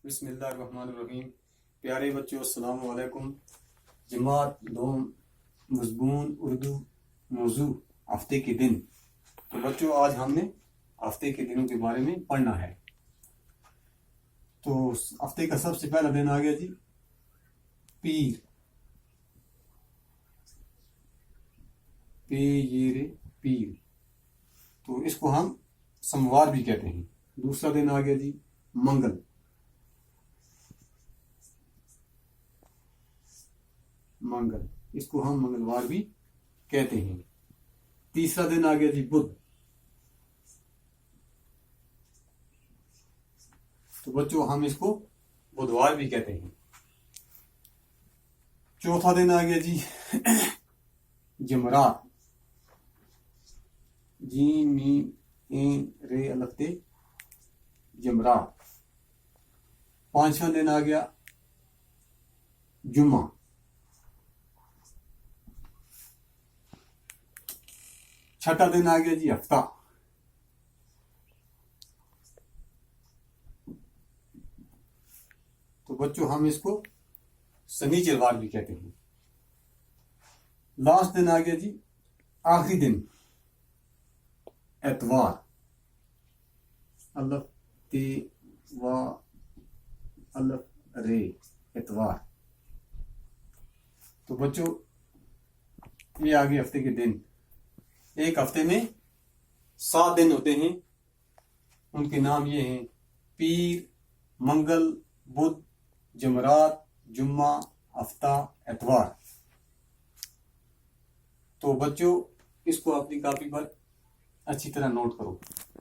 बिस्मिल्लाहिर्रहमानिर्रहीम। प्यारे बच्चों, अस्सलाम वालेकुम। जमात दोम मज़मून उर्दू मौजू हफ्ते के दिन। तो बच्चों, आज हमने हफ्ते के दिनों के बारे में पढ़ना है। तो हफ्ते का सबसे पहला दिन आ गया जी पीर। पीर, तो इसको हम सोमवार भी कहते हैं। दूसरा दिन आ गया जी मंगल। इसको हम मंगलवार भी कहते हैं। तीसरा दिन आ गया जी बुध। तो बच्चों, हम इसको बुधवार भी कहते हैं। चौथा दिन आ गया जी जमरात। जीम मीम एन रे अलफ ते जमरात। पांचवा दिन आ गया जुम्मा। छठा दिन आ गया जी हफ्ता। तो बच्चों, हम इसको शनिचरवार भी कहते हैं। लास्ट दिन आ गया जी आखिरी दिन एतवार। अलफ ते वा अलफ रे एतवार। तो बच्चों, ये आ गए हफ्ते के दिन। एक हफ्ते में 7 दिन होते हैं। उनके नाम ये हैं पीर, मंगल, बुध, जमरात, जुम्मा, हफ्ता, एतवार। तो बच्चों, इसको अपनी कॉपी पर अच्छी तरह नोट करो।